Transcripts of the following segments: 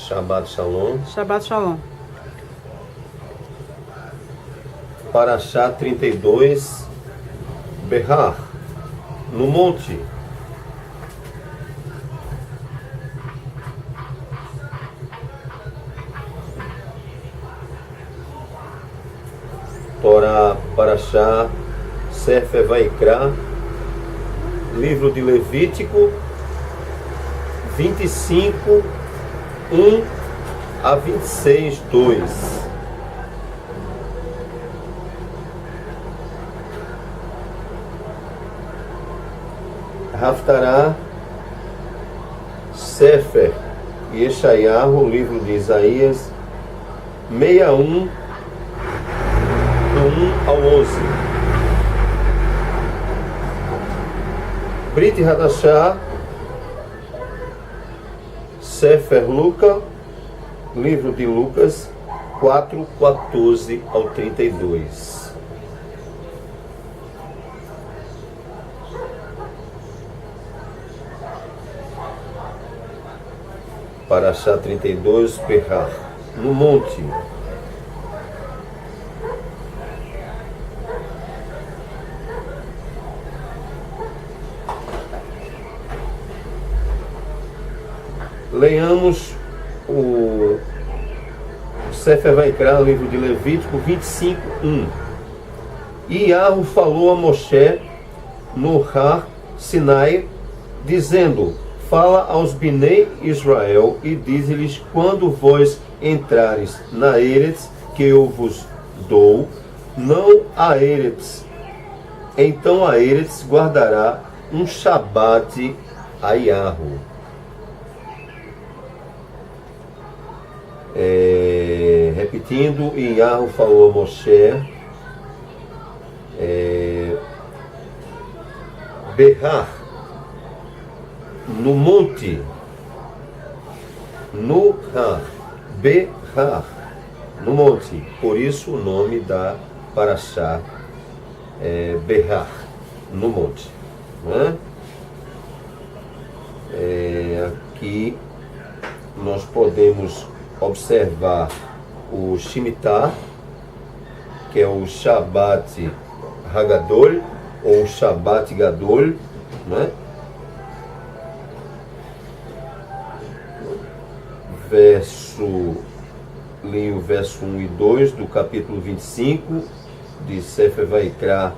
Shabbat Shalom. Shabbat Shalom. Parashá 32, Behar, no monte. Torá, Parashá, Sefer Vaikra, livro de Levítico, 25, 1 a 26, 2. Haftará, Sefer Yeshayahu, livro de Isaías, 61, do 1 ao 11. Brit Hadashah, Sefer Luca, livro de Lucas, 4, 14 ao 32. Parashá 32, Behar, no monte. Leiamos o Sefer Vaikra, livro de Levítico, 25, 1. E Yahweh falou a Moshe no Har Sinai, dizendo: fala aos Binei Israel e dize-lhes: quando vós entrares na Eretz que eu vos dou, não a Eretz, então a Eretz guardará um Shabat a Yahweh. Repetindo, Yahweh falou a Moshe, Behar, no monte, no Har, Behar, no monte. Por isso o nome da Parashá é Behar, no monte. Né? Aqui nós podemos observar o Shemitah, que é o Shabbat Hagadol, ou Shabbat Gadol, né? Li o verso 1 e 2 do capítulo 25 de Sefer Vaikra,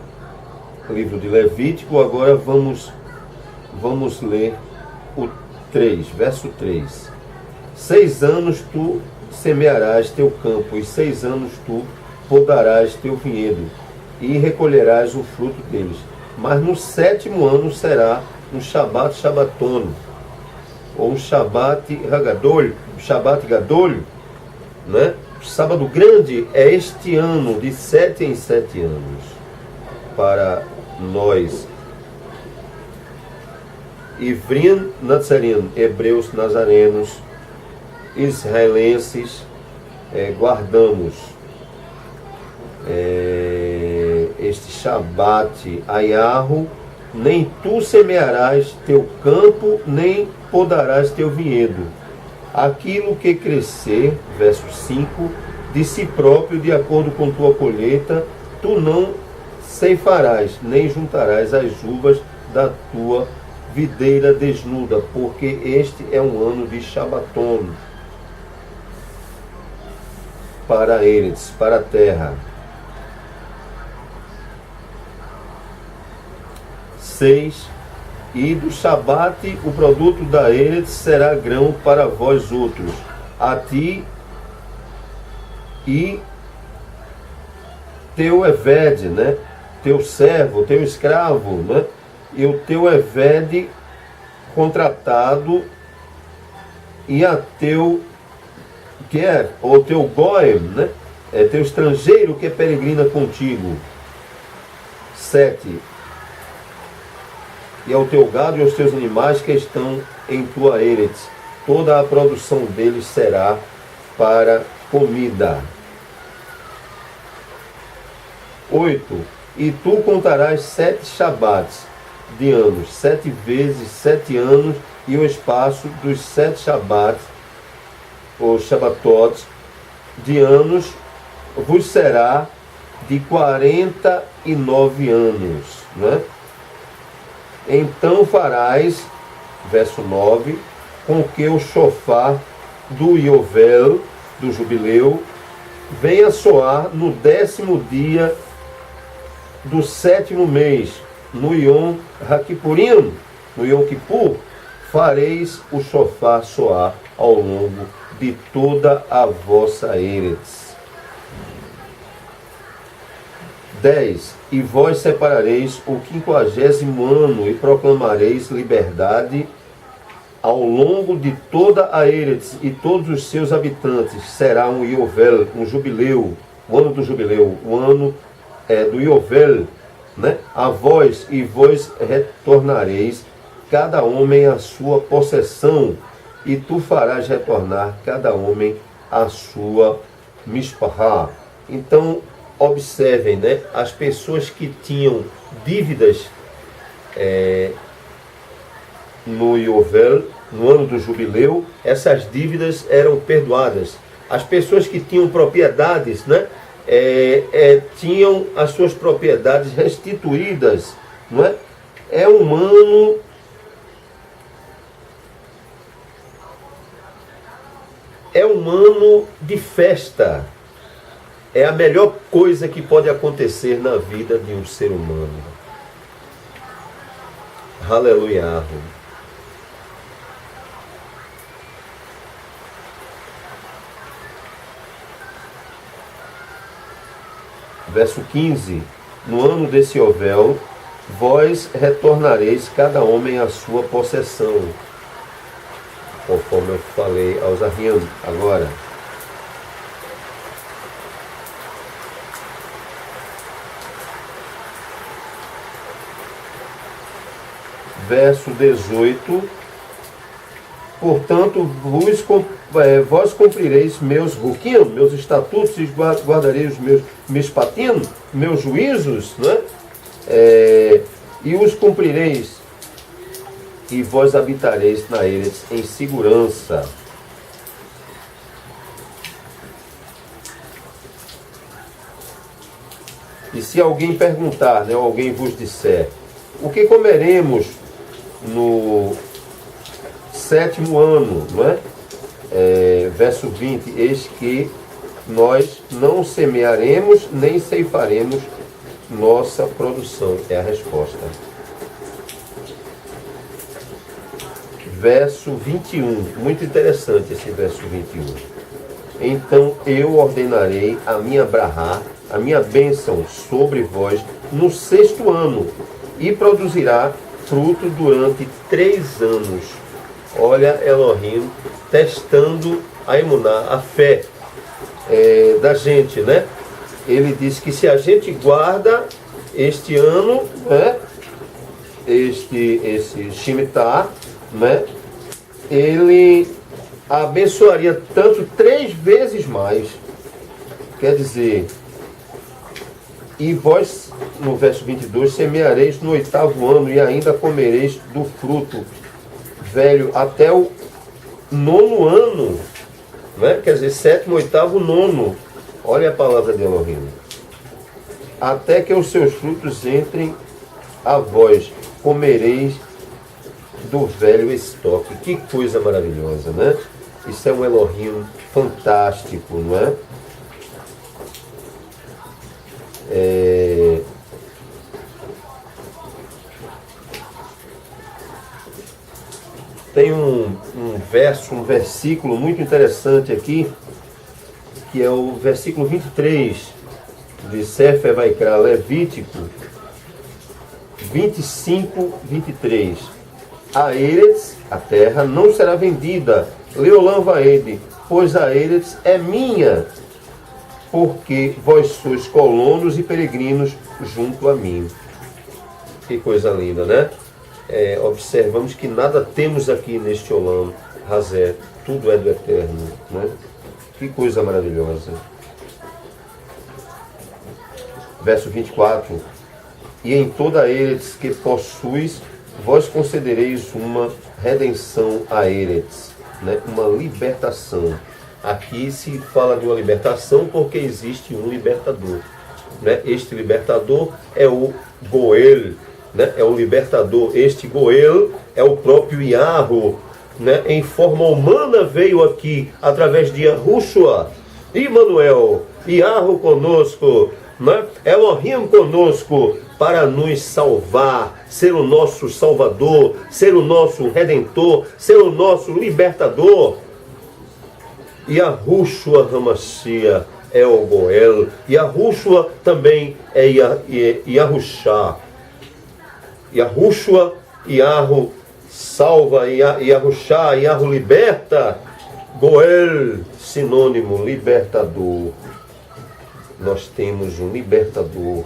livro de Levítico. Agora vamos ler o 3, verso 3. 6 anos tu semearás teu campo, e 6 anos tu podarás teu vinhedo, e recolherás o fruto deles. Mas no 7º ano será um Shabat Shabbaton, ou um Shabat Hagadol, Shabat Gadol, né? O sábado grande é este ano, de 7 em 7 anos, para nós. Ivrim Nazarim, hebreus nazarenos, israelenses, guardamos este Shabat a Yahweh. Nem tu semearás teu campo, nem podarás teu vinhedo. Aquilo que crescer, verso 5, de si próprio, de acordo com tua colheita, tu não ceifarás, nem juntarás as uvas da tua videira desnuda, porque este é um ano de Shabbaton para eles, para a terra. 6. E do Shabat o produto da Eretz será grão para vós outros, a ti e teu Eved, né? Teu servo, teu escravo, né? E o teu Eved contratado, e a teu Ger, ou teu Goem, né? Teu estrangeiro que peregrina contigo. 7. E ao teu gado e aos teus animais que estão em tua Eretz, toda a produção deles será para comida. 8. E tu contarás 7 Shabats de anos, 7 vezes 7 anos, e o espaço dos 7 Shabats os Shabatot de anos vos será de 49 anos, né? Então farás, verso 9, com que o shofar do Iovel, do jubileu, venha soar no 10º dia do 7º mês, no Yom HaKippurim, no Yom Kippur, fareis o shofar soar ao longo de toda a vossa Eretz. 10. E vós separareis o 50º ano e proclamareis liberdade ao longo de toda a Eretz, e todos os seus habitantes. Será um Iovel, um jubileu, o ano do jubileu, o ano do Iovel, né? A vós, e vós retornareis cada homem à sua possessão, e tu farás retornar cada homem à sua mishpachá. Então, observem, né? As pessoas que tinham dívidas no Iovel, no ano do jubileu, essas dívidas eram perdoadas. As pessoas que tinham propriedades, né? Tinham as suas propriedades restituídas, não é? É um ano de festa. É a melhor coisa que pode acontecer na vida de um ser humano. Aleluia. Verso 15. No ano desse Iovel, vós retornareis cada homem à sua possessão, conforme eu falei aos arrianos agora. Verso 18. Portanto, vós cumprireis meus ruquim, meus estatutos, e guardareis os meus mishpatim, meus juízos, né? E os cumprireis, e vós habitareis na Eretz em segurança. E se alguém perguntar, né, ou alguém vos disser, o que comeremos no 7º ano, não é? Verso 20, eis que nós não semearemos nem ceifaremos nossa produção, é a resposta. Verso 21, muito interessante esse verso 21. Então eu ordenarei a minha brahá, a minha bênção sobre vós no 6º ano, e produzirá fruto durante 3 anos. Olha Elohim testando a emuná, a fé da gente, né? Ele diz que se a gente guarda este ano, né, esse Shemitah, né, ele abençoaria tanto 3 vezes mais. Quer dizer, e vós, no verso 22, semeareis no 8º ano e ainda comereis do fruto velho até o 9º ano, né? Quer dizer, 7º, 8º, 9º. Olha a palavra de Elohim. Até que os seus frutos entrem a vós, comereis do velho estoque. Que coisa maravilhosa, né? Isso é um Elohim fantástico, não é? Tem um versículo muito interessante aqui, que é o versículo 23 de Sefer Vaikra, Levítico 25, 23. A Eretz, a terra, não será vendida, Leolam Vaede, pois a Eretz é minha, porque vós sois colonos e peregrinos junto a mim. Que coisa linda, né? Observamos que nada temos aqui neste Olam Hazé, tudo é do Eterno, né? Que coisa maravilhosa. Verso 24. E em toda Eretz que possuis, vós concedereis uma redenção a Eretz, né? Uma libertação. Aqui se fala de uma libertação porque existe um libertador, né? Este libertador é o Goel, né? É o libertador. Este Goel é o próprio Yahweh, né? Em forma humana veio aqui através de Yahushua, Emmanuel, Yahweh conosco, né? Elohim conosco, para nos salvar, ser o nosso salvador, ser o nosso redentor, ser o nosso libertador. Yahushua Hamashia é o Goel. Yahushua também é Yahushá. Yahushua, Yahu salva, Yahushá, Yahu liberta. Goel, sinônimo, libertador. Nós temos um libertador.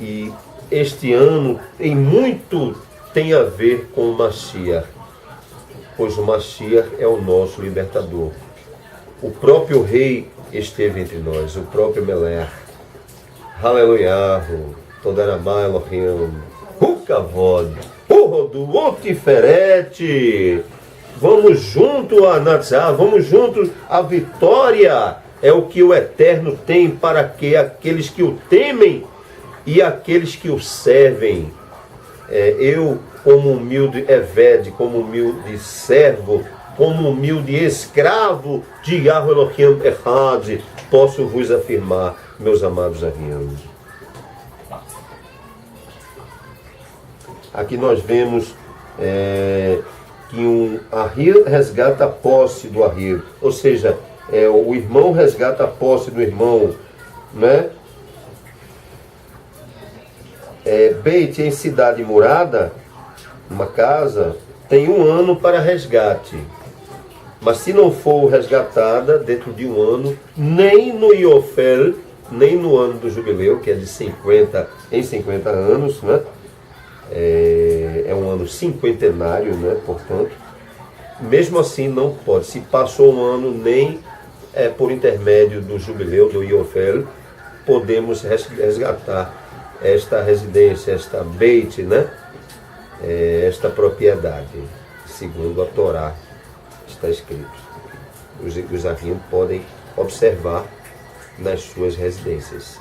E este ano em muito tem a ver com o Mashiach, pois o Mashiach é o nosso libertador. O próprio Rei esteve entre nós, o próprio Melech. Aleluia, Todarabá Elohim, Kavod, Rodu, o Tiferet. Vamos junto a Natsá, vamos junto à vitória. É o que o Eterno tem para que aqueles que o temem e aqueles que o servem. Eu, como humilde Eved, como humilde servo, como humilde escravo de Yahweh Elohim Echad, posso vos afirmar, meus amados amigos. Aqui nós vemos que um Ahir resgata a posse do Ahir, ou seja, o irmão resgata a posse do irmão, né? Beit em cidade morada, uma casa, tem 1 ano para resgate. Mas se não for resgatada dentro de 1 ano, nem no Iofel, nem no ano do jubileu, que é de 50 em 50 anos, né? É um ano cinquentenário, né? Portanto, mesmo assim não pode. Se passou 1 ano, nem por intermédio do jubileu, do Iofel, podemos resgatar esta residência, esta Beit, né? Esta propriedade, segundo a Torá está escrito. Os Ahim podem observar nas suas residências.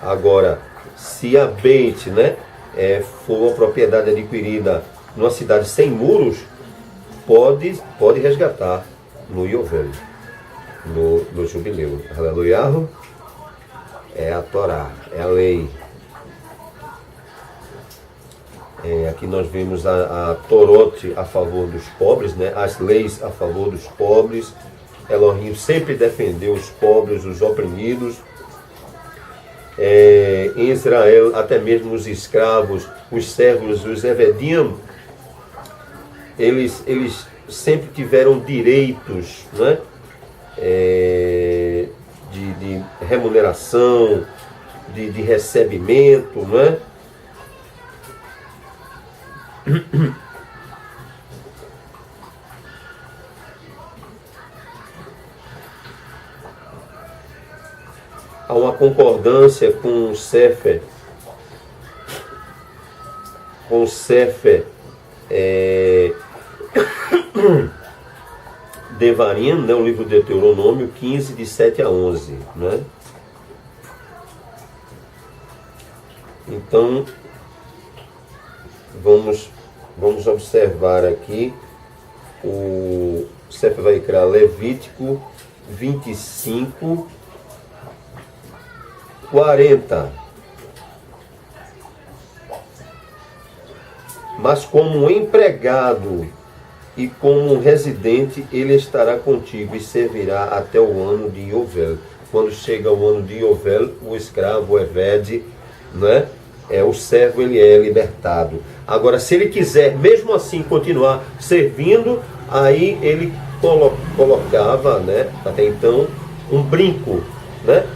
Agora, se a Beit, né, for uma propriedade adquirida numa cidade sem muros, pode resgatar no Yovel, no jubileu. Aleluia. É a Torá, é a lei. Aqui nós vemos a Torot a favor dos pobres, né? As leis a favor dos pobres. Elohim sempre defendeu os pobres, os oprimidos. Em Israel, até mesmo os escravos, os servos, os Evedim, eles sempre tiveram direitos, né? De remuneração, de recebimento, né? Há uma concordância com o Sefer, Devarim, né, o livro de Deuteronômio 15, de 7 a 11. Né? Então, vamos observar aqui o Sefer Vaikra Levítico 25, 40. Mas como um empregado e como um residente, ele estará contigo e servirá até o ano de Yovel. Quando chega o ano de Yovel, o escravo, o Eved, né? O servo, ele é libertado. Agora, se ele quiser, mesmo assim, continuar servindo, aí ele colocava, né, até então, um brinco, né?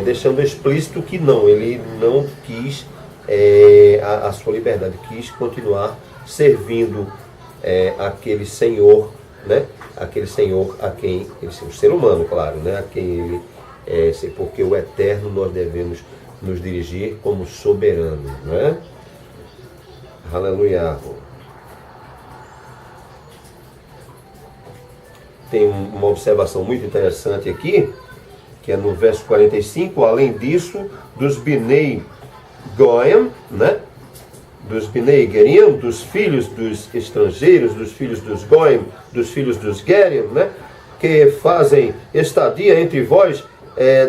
Deixando explícito que não, ele não quis a sua liberdade, quis continuar servindo aquele senhor, né? Aquele senhor a quem, o ser humano, claro, né? A quem ele, porque o eterno nós devemos nos dirigir como soberano, né? Aleluia. Tem uma observação muito interessante aqui, que é no verso 45, além disso, dos Binei Goem, né? Dos Binei Gerim, dos filhos dos estrangeiros, dos filhos dos Goem, dos filhos dos Gerim, né? Que fazem estadia entre vós,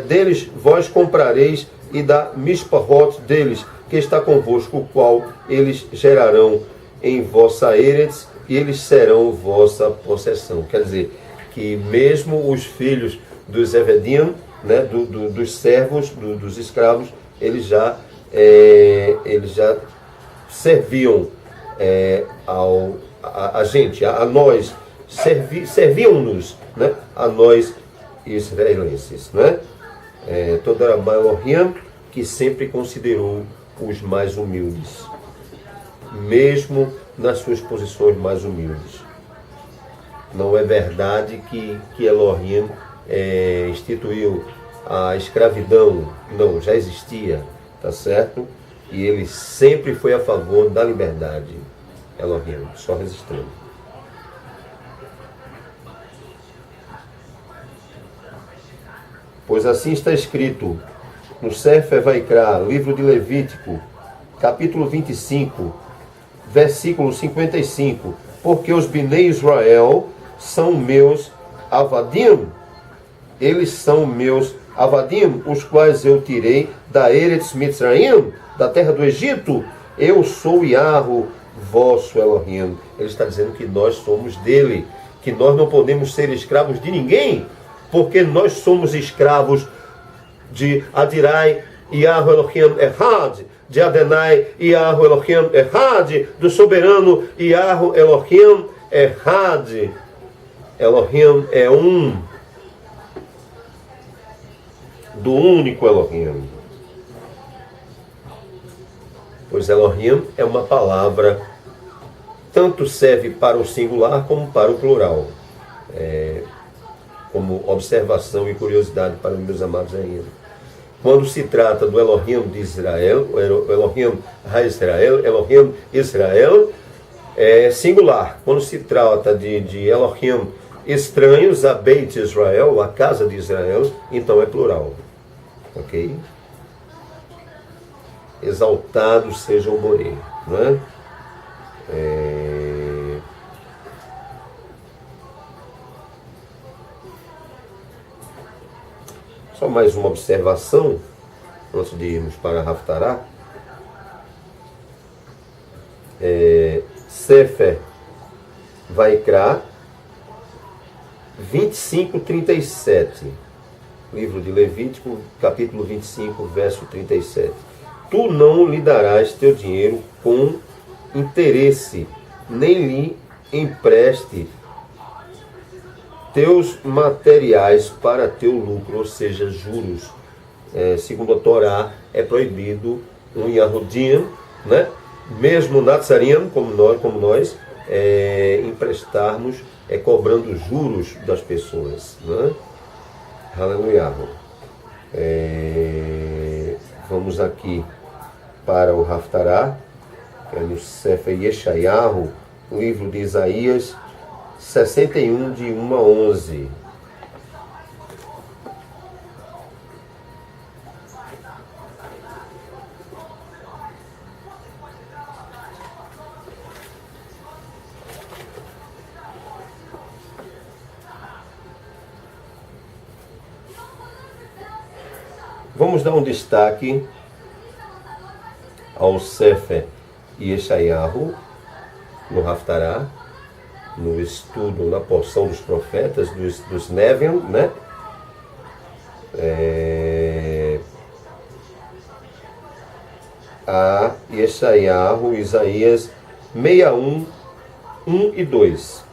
deles vós comprareis, e da Mishpahot deles, que está convosco, o qual eles gerarão em vossa Eretz, e eles serão vossa possessão. Quer dizer, que mesmo os filhos dos Evedim, né, dos servos, dos escravos, eles já serviam a gente, a nós, serviam-nos, né, a nós israelenses, né? Toda a Elohim, que sempre considerou os mais humildes, mesmo nas suas posições mais humildes. Não é verdade que Elohim instituiu a escravidão. Não, já existia, tá certo? E ele sempre foi a favor da liberdade. Elohim, só resistindo. Pois assim está escrito no Sefer Vaikra, livro de Levítico, capítulo 25, versículo 55. Porque os Binei Israel são meus avadim, eles são meus avadim, os quais eu tirei da Eretz Mitzrayim, da terra do Egito. Eu sou Yahweh, vosso Elohim. Ele está dizendo que nós somos dele, que nós não podemos ser escravos de ninguém, porque nós somos escravos de Adirai, Yahweh Elohim Ehad, de Adonai, Yahweh Elohim Ehad, do soberano Yahweh Elohim Ehad. Elohim é um, do único Elohim. Pois Elohim é uma palavra, tanto serve para o singular como para o plural. Como observação e curiosidade para os meus amados ainda. Quando se trata do Elohim de Israel, o Elohim HaIsrael, Elohim Israel, é singular. Quando se trata de Elohim estranhos, a Beit Israel, a casa de Israel, então é plural. Ok? Exaltado seja o Boré, não é? Só mais uma observação, antes de irmos para Haftarah. Sefer Vaikra 25:37. Livro de Levítico, capítulo 25, verso 37. Tu não lhe darás teu dinheiro com interesse, nem lhe empreste teus materiais para teu lucro, ou seja, juros. Segundo a Torá, é proibido um Yahudim, né? Mesmo Nazarim, como nós emprestarmos, cobrando juros das pessoas, né? Aleluia. Vamos aqui para o Haftarah, que é no Sefer Yeshayahu, o livro de Isaías 61, de 1 a 11. Vamos dar um destaque ao Sefer Yeshayahu, no Haftarah, no estudo, na porção dos profetas, dos Neviim, né? A Yeshayahu, Isaías 61, 1 e 2,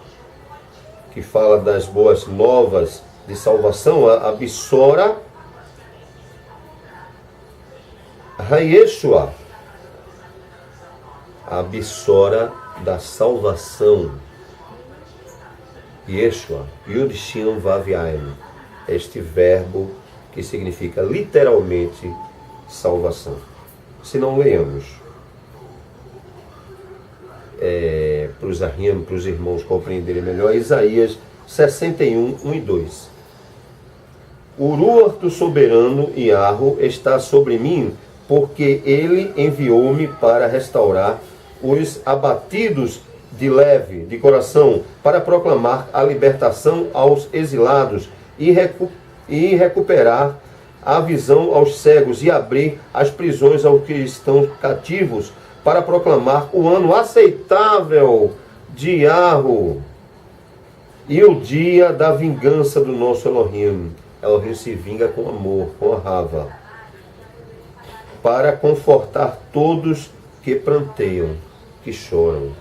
que fala das boas novas de salvação, a Bissora Hayeshua, a Bissora da salvação. Yeshua, Yud Shin Vav Yaim, este verbo que significa literalmente salvação. Se não leamos. para os irmãos compreenderem melhor, Isaías 61, 1 e 2. O Ruach do soberano Iarro está sobre mim, porque ele enviou-me para restaurar os abatidos de leve, de coração, para proclamar a libertação aos exilados e recuperar a visão aos cegos e abrir as prisões aos que estão cativos, para proclamar o ano aceitável de Iarro e o dia da vingança do nosso Elohim. Elohim se vinga com amor, com a rava, para confortar todos que pranteiam, que choram.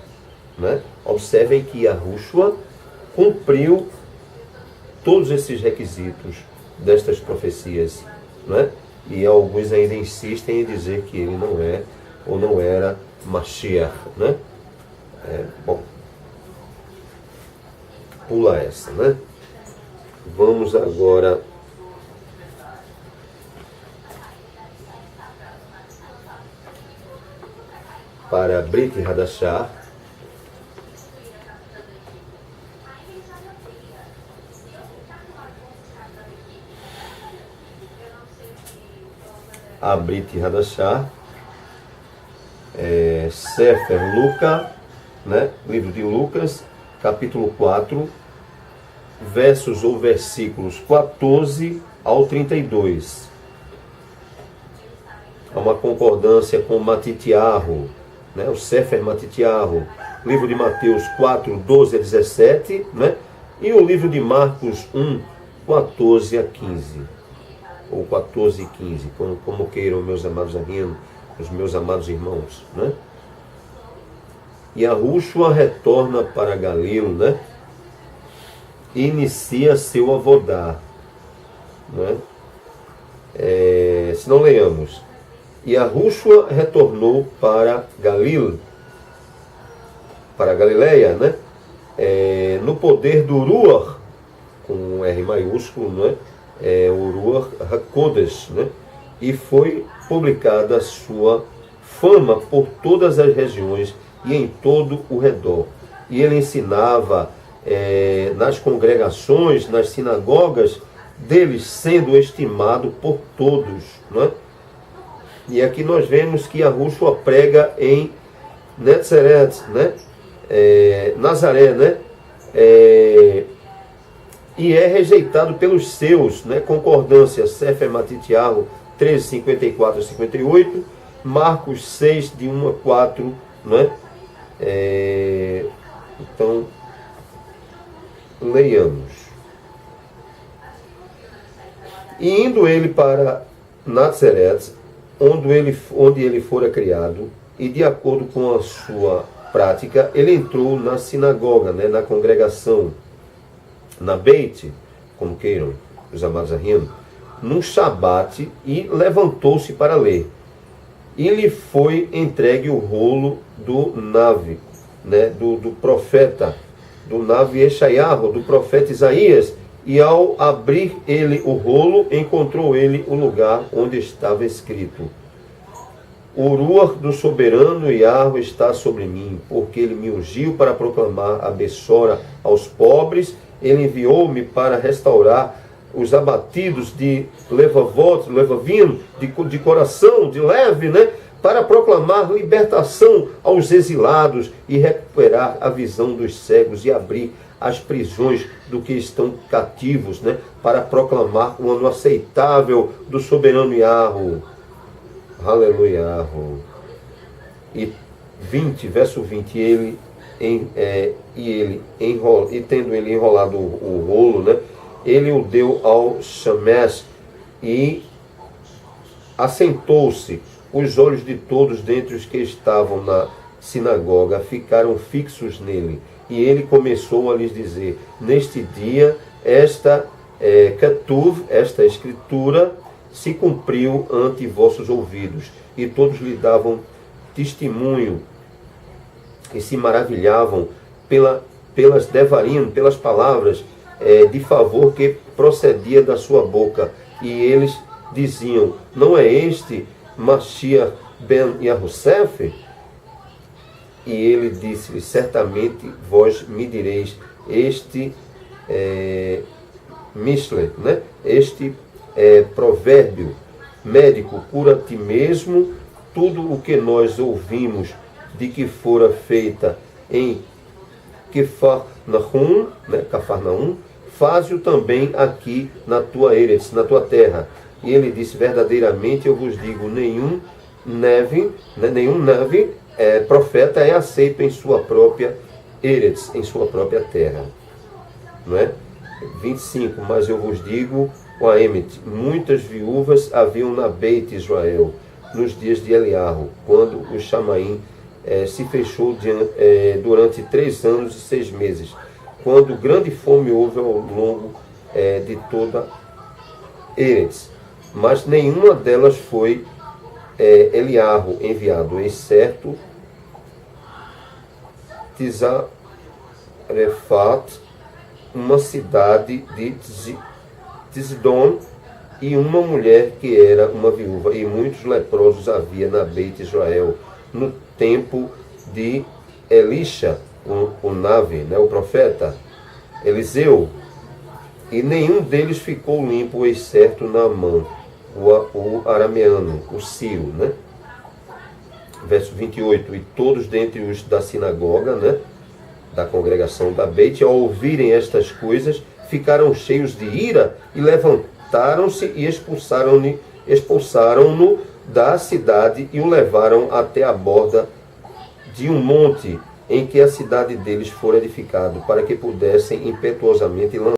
Né? Observem que Yahushua cumpriu todos esses requisitos destas profecias. Né? E alguns ainda insistem em dizer que ele não é ou não era Mashiach. Né? Bom, pula essa. Né? Vamos agora para Brit Hadashah. A Brit Hadashah, Sefer Luca, né? Livro de Lucas, capítulo 4, versos ou versículos 14 ao 32. Há uma concordância com Matitiarro, né? O Sefer Matitiarro, livro de Mateus 4, 12 a 17, né? E o livro de Marcos 1, 14 a 15. Ou 14 e 15, como queiram, meus amados amigos, os meus amados irmãos. Né? E Yahushua retorna para Galil, né? E inicia seu avodá. Né? Se não leiamos. E Yahushua retornou para Galil, para Galileia, né? No poder do Ruach, com um R maiúsculo, né? O Ruach HaKodesh, né? E foi publicada a sua fama por todas as regiões e em todo o redor. E ele ensinava nas congregações, nas sinagogas deles, sendo estimado por todos. Né? E aqui nós vemos que Yahushua prega em Nazaré, né? Nazaré, né? E é rejeitado pelos seus, né? Concordância, Sefer Matitiarro 13, 54 a 58, Marcos 6, de 1 a 4, né? Então, leiamos. E indo ele para Nazaré, onde ele fora criado, e de acordo com a sua prática, ele entrou na sinagoga, né? Na congregação, na Beit, como queiram, os amados Ahim, num Shabat, e levantou-se para ler. E lhe foi entregue o rolo do Navi, né, do profeta, do Navi Eshayahu, do profeta Isaías, e ao abrir ele o rolo, encontrou ele o lugar onde estava escrito: O Ruach do soberano Iarro está sobre mim, porque ele me ungiu para proclamar a bessora aos pobres. Ele enviou-me para restaurar os abatidos de levavim, de coração, de leve, né? Para proclamar libertação aos exilados e recuperar a visão dos cegos e abrir as prisões do que estão cativos, né? Para proclamar o ano aceitável do soberano Iarro. Aleluia. E 20, verso 20, tendo ele enrolado o rolo, né, ele o deu ao Shamesh e assentou-se. Os olhos de todos dentre os que estavam na sinagoga ficaram fixos nele. E ele começou a lhes dizer: Neste dia, esta Ketuv, esta escritura, se cumpriu ante vossos ouvidos. E todos lhe davam testemunho e se maravilhavam pelas devarim, pelas palavras de favor que procedia da sua boca. E eles diziam: Não é este Mashiach ben Yahussef? E ele disse-lhe: certamente vós me direis este Mishle, né? Este provérbio: médico, cura a ti mesmo. Tudo o que nós ouvimos de que fora feita em Cafarnaum, né? Cafarnaum, faze-o também aqui na tua Eretz, na tua terra. E ele disse: verdadeiramente eu vos digo, nenhum neve, profeta é aceito em sua própria Eretz, em sua própria terra. Não é? 25, mas eu vos digo, o Aemet, muitas viúvas haviam na Beit Israel, nos dias de Eliarro, quando o Chamaim se fechou durante 3 anos e 6 meses, quando grande fome houve ao longo de toda Eretz. Mas nenhuma delas foi Eliarro enviado, exceto Tizarefat, uma cidade de Tzidon, e uma mulher que era uma viúva, e muitos leprosos havia na Beit Israel, no tempo de Elisha, o Navi, né, o profeta, Eliseu, e nenhum deles ficou limpo, exceto Naamã, o arameano, o sírio, né? Verso 28, e todos dentre os da sinagoga, né, da congregação da Beit, ao ouvirem estas coisas, ficaram cheios de ira e levantaram-se e expulsaram-no da cidade e o levaram até a borda de um monte em que a cidade deles fora edificada, para que pudessem impetuosamente lançar